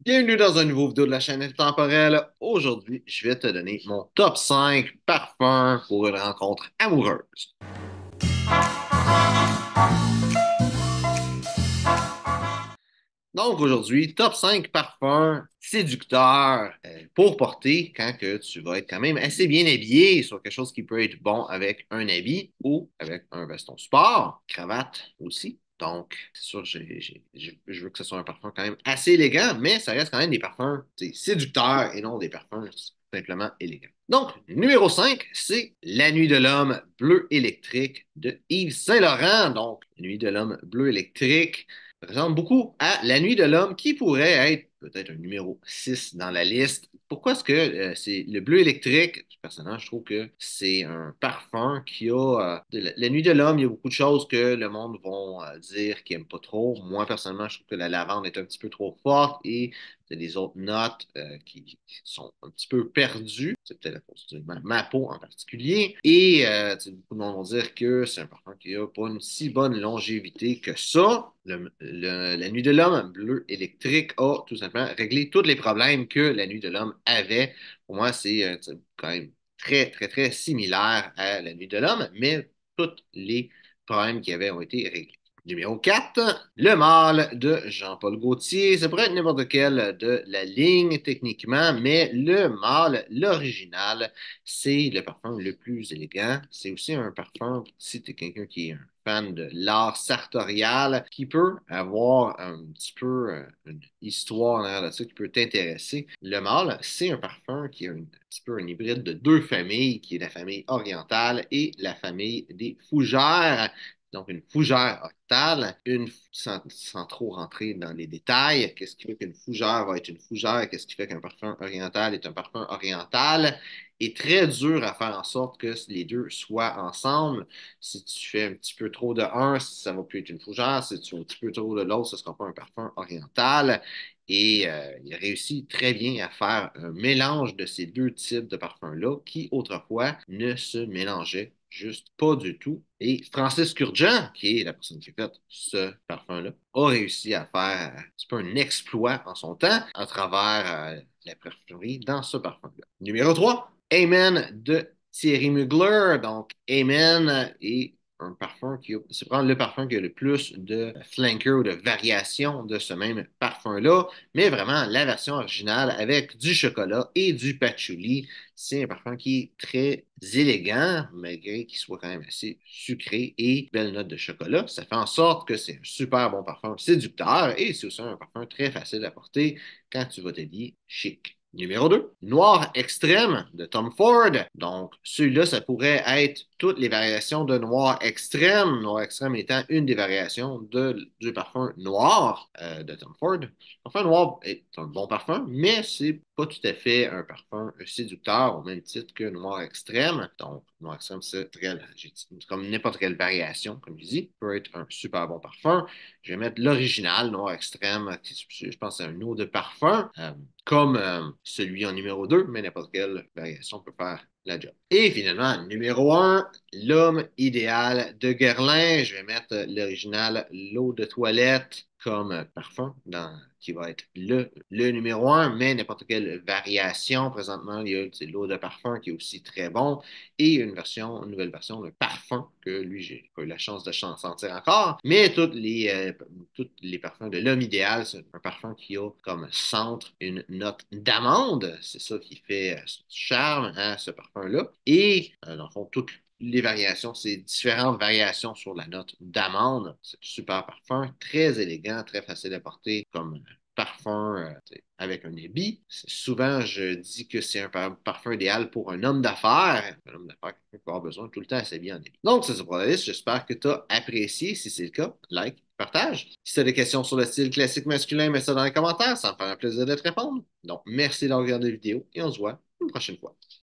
Bienvenue dans un nouveau vidéo de la chaîne Temporelle. Aujourd'hui, je vais te donner mon top 5 parfums pour une rencontre amoureuse. Donc aujourd'hui, top 5 parfums séducteurs pour porter quand que tu vas être quand même assez bien habillé sur quelque chose qui peut être bon avec un habit ou avec un veston sport, cravate aussi. Donc, c'est sûr, je veux que ce soit un parfum quand même assez élégant, mais ça reste quand même des parfums séducteurs et non des parfums simplement élégants. Donc, numéro 5, c'est La Nuit de l'Homme bleu électrique de Yves Saint-Laurent. Donc, La Nuit de l'Homme bleu électrique ressemble beaucoup à La Nuit de l'Homme, qui pourrait être peut-être un numéro 6 dans la liste. Pourquoi est-ce que c'est le bleu électrique? Personnellement, je trouve que c'est un parfum qui a... la Nuit de l'Homme, il y a beaucoup de choses que le monde va dire qu'ils n'aiment pas trop. Moi, personnellement, je trouve que la lavande est un petit peu trop forte et il y a des autres notes qui sont un petit peu perdues. C'est peut-être à cause de ma peau en particulier. Et beaucoup de monde vont dire que c'est un parfum qui n'a pas une si bonne longévité que ça. La Nuit de l'Homme bleu électrique a tout simplement réglé tous les problèmes que La Nuit de l'Homme avait. Pour moi, c'est quand même très, très, très similaire à La Nuit de l'Homme, mais tous les problèmes qu'il y avait ont été réglés. Numéro 4, Le Mâle de Jean-Paul Gaultier. Ça pourrait être n'importe quel de la ligne techniquement, mais Le Mâle, l'original, c'est le parfum le plus élégant. C'est aussi un parfum, si tu es quelqu'un qui est un fan de l'art sartorial, qui peut avoir un petit peu une histoire derrière là-dessus qui peut t'intéresser. Le Mâle, c'est un parfum qui est un petit peu un hybride de deux familles, qui est la famille orientale et la famille des fougères. Donc, une fougère octale, sans trop rentrer dans les détails, qu'est-ce qui fait qu'une fougère va être une fougère, qu'est-ce qui fait qu'un parfum oriental est un parfum oriental, est très dur à faire en sorte que les deux soient ensemble. Si tu fais un petit peu trop de un, ça va plus être une fougère. Si tu fais un petit peu trop de l'autre, ce ne sera pas un parfum oriental. Et il réussit très bien à faire un mélange de ces deux types de parfums-là qui, autrefois, ne se mélangeaient juste pas du tout. Et Francis Kurkdjian, qui est la personne qui a fait ce parfum-là, a réussi à faire un petit peu un exploit en son temps à travers la parfumerie dans ce parfum-là. Numéro 3, Amen de Thierry Mugler. Donc, Amen est un parfum c'est probablement le parfum qui a le plus de flankers ou de variations de ce même parfum-là, mais vraiment la version originale avec du chocolat et du patchouli. C'est un parfum qui est très élégant, malgré qu'il soit quand même assez sucré et belle note de chocolat. Ça fait en sorte que c'est un super bon parfum séducteur et c'est aussi un parfum très facile à porter quand tu vas t'habiller chic. Numéro 2, Noir extrême de Tom Ford. Donc, celui-là, ça pourrait être toutes les variations de noir extrême. Noir extrême étant une des variations du parfum noir de Tom Ford. Le parfum noir est un bon parfum, mais c'est pas tout à fait un parfum séducteur au même titre que noir extrême. Donc, noir extrême, c'est comme n'importe quelle variation, comme je dis, peut être un super bon parfum. Je vais mettre l'original noir extrême, je pense que c'est un eau de parfum. Comme celui en numéro 2, mais n'importe quelle variation peut faire la job. Et finalement, numéro un, L'homme idéal de Guerlain. Je vais mettre l'original L'eau de toilette comme parfum qui va être le numéro un, mais n'importe quelle variation. Présentement, il y a l'eau de parfum qui est aussi très bon et une nouvelle version, le parfum, que lui, j'ai pas eu la chance de sentir encore. Mais tous les parfums de l'homme idéal, c'est un parfum qui a comme centre une note d'amande. C'est ça qui fait son charme à ce parfum-là. Et dans le fond, toutes les variations, c'est différentes variations sur la note d'amande. C'est un super parfum, très élégant, très facile à porter comme parfum avec un habit. Souvent, je dis que c'est un parfum idéal pour un homme d'affaires. Un homme d'affaires qui peut avoir besoin tout le temps de s'habiller en habit. Donc, c'est ça pour la liste. J'espère que tu as apprécié. Si c'est le cas, like, partage. Si tu as des questions sur le style classique masculin, mets ça dans les commentaires. Ça me fera un plaisir de te répondre. Donc, merci d'avoir regardé la vidéo et on se voit une prochaine fois.